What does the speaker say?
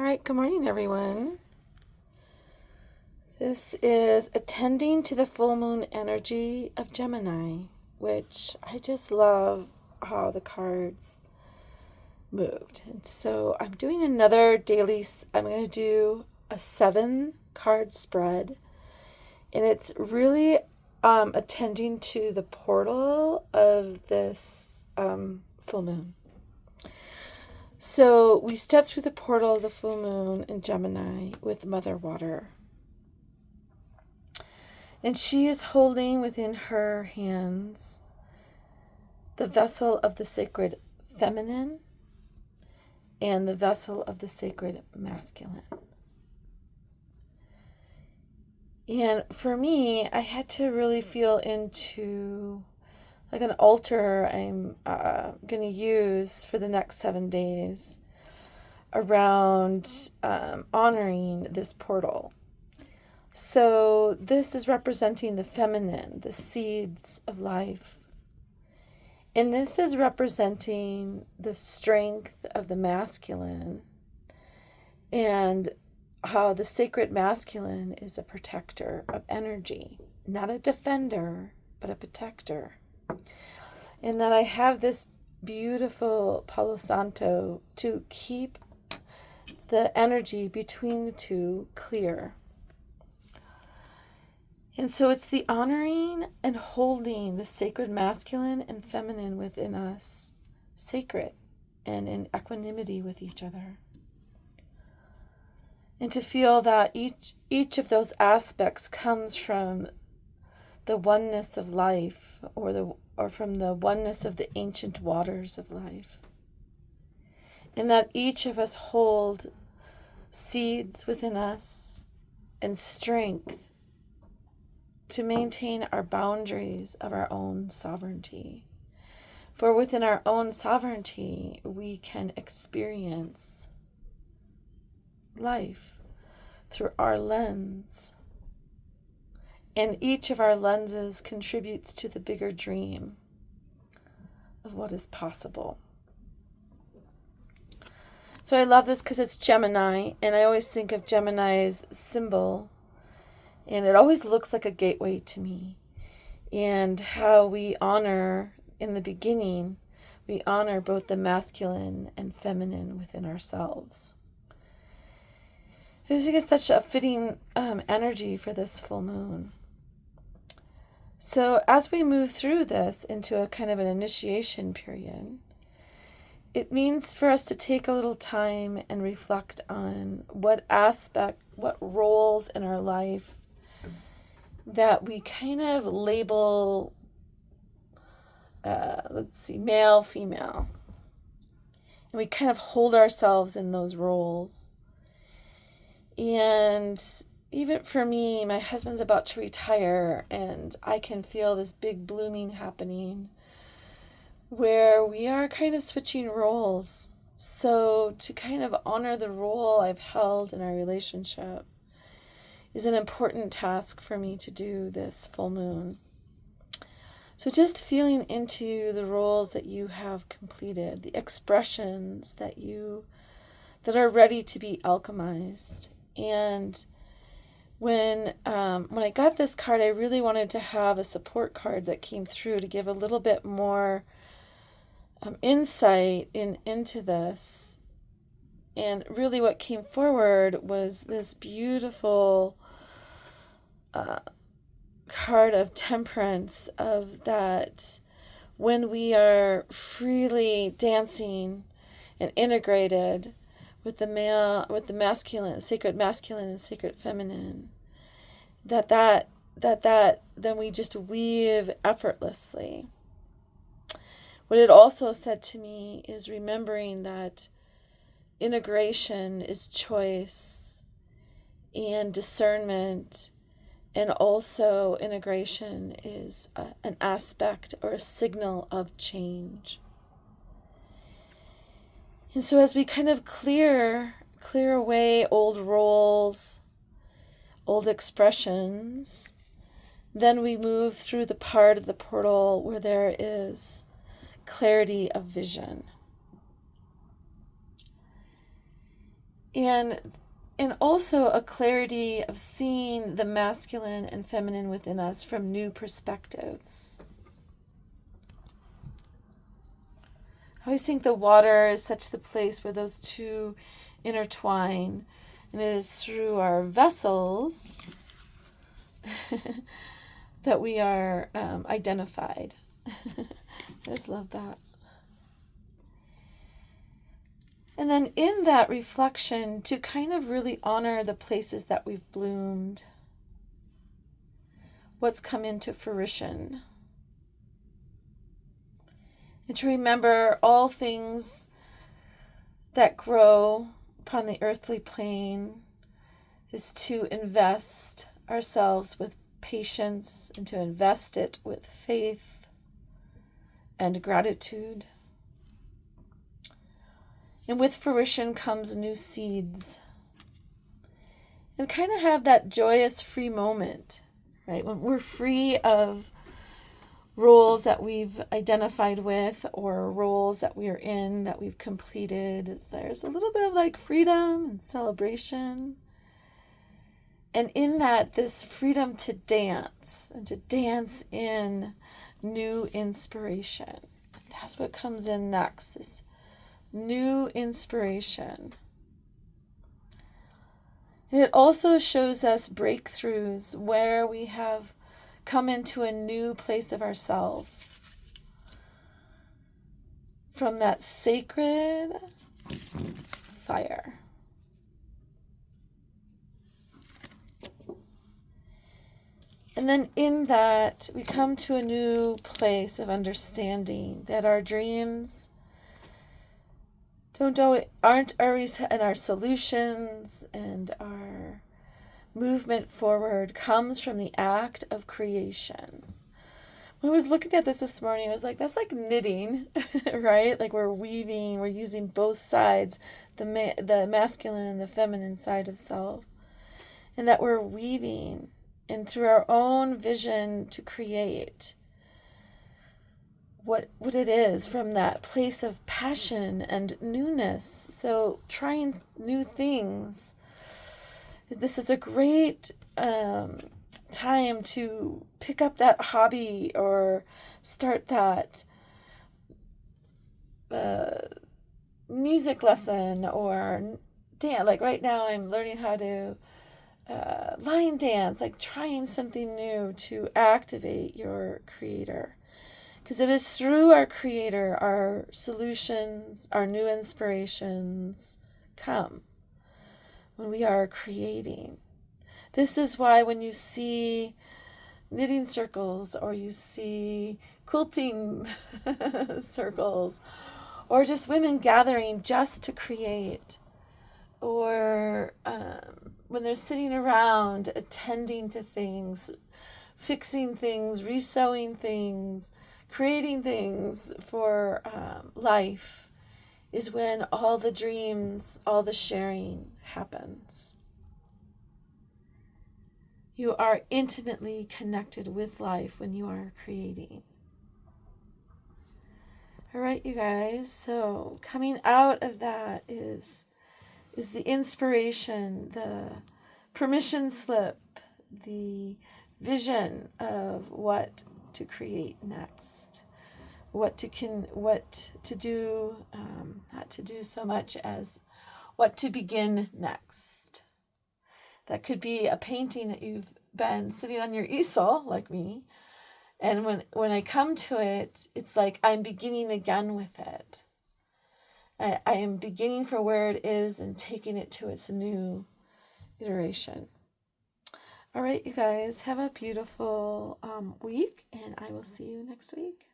All right, good morning, everyone. This is attending to the full moon energy of Gemini, which I just love how the cards moved. And so I'm doing another daily, I'm going to do a 7-card spread, and it's really attending to the portal of this full moon. So we step through the portal of the full moon in Gemini with Mother Water. And she is holding within her hands the vessel of the sacred feminine and the vessel of the sacred masculine. And for me, I had to really feel into like an altar I'm going to use for the next 7 days around honoring this portal. So this is representing the feminine, the seeds of life. And this is representing the strength of the masculine and how the sacred masculine is a protector of energy, not a defender, but a protector. And that I have this beautiful Palo Santo to keep the energy between the two clear. And so it's the honoring and holding the sacred masculine and feminine within us sacred and in equanimity with each other. And to feel that each of those aspects comes from the oneness of life or from the oneness of the ancient waters of life. And that each of us hold seeds within us and strength to maintain our boundaries of our own sovereignty. For within our own sovereignty, we can experience life through our lens. And each of our lenses contributes to the bigger dream of what is possible. So I love this because it's Gemini, and I always think of Gemini's symbol, and it always looks like a gateway to me. And how we honor, in the beginning, we honor both the masculine and feminine within ourselves. I just think it's such a fitting energy for this full moon. So as we move through this into a kind of an initiation period, it means for us to take a little time and reflect on what roles in our life that we kind of label, male, female. And we kind of hold ourselves in those roles. And even for me, my husband's about to retire, and I can feel this big blooming happening where we are kind of switching roles. So to kind of honor the role I've held in our relationship is an important task for me to do this full moon. So just feeling into the roles that you have completed, the expressions that are ready to be alchemized. And when I got this card, I really wanted to have a support card that came through to give a little bit more insight into this. And really what came forward was this beautiful card of temperance, of that when we are freely dancing and integrated with the masculine, sacred masculine and sacred feminine, that then we just weave effortlessly. What it also said to me is remembering that integration is choice and discernment, and also integration is an aspect or a signal of change. And so as we kind of clear away old roles, old expressions, then we move through the part of the portal where there is clarity of vision. And also a clarity of seeing the masculine and feminine within us from new perspectives. I always think the water is such the place where those two intertwine, and it is through our vessels that we are identified. I just love that. And then in that reflection, to kind of really honor the places that we've bloomed, what's come into fruition, and to remember all things that grow upon the earthly plane is to invest ourselves with patience and to invest it with faith and gratitude. And with fruition comes new seeds. And kind of have that joyous free moment, right? When we're free of roles that we've identified with or roles that we are in, that we've completed. There's a little bit of like freedom and celebration. And in that, this freedom to dance and to dance in new inspiration. That's what comes in next, this new inspiration. And it also shows us breakthroughs where we have come into a new place of ourselves from that sacred fire. And then in that, we come to a new place of understanding that our dreams aren't always, and our solutions and our movement forward comes from the act of creation. When I was looking at this morning, I was like, that's like knitting, right? Like we're weaving, we're using both sides, the masculine and the feminine side of self, and that we're weaving and through our own vision to create what it is from that place of passion and newness. So trying new things. This is a great time to pick up that hobby or start that music lesson or dance. Like right now I'm learning how to line dance, like trying something new to activate your creator. Because it is through our creator, our solutions, our new inspirations come when we are creating. This is why when you see knitting circles or you see quilting circles or just women gathering just to create, or when they're sitting around attending to things, fixing things, resewing things, creating things for life, is when all the dreams, all the sharing happens. You are intimately connected with life when you are creating. All right, you guys, so coming out of that is the inspiration, the permission slip, the vision of what to create next, what to do, not to do so much as what to begin next. That could be a painting that you've been sitting on your easel, like me, and when I come to it, it's like I'm beginning again with it. I am beginning for where it is and taking it to its new iteration. All right, you guys, have a beautiful week, and I will see you next week.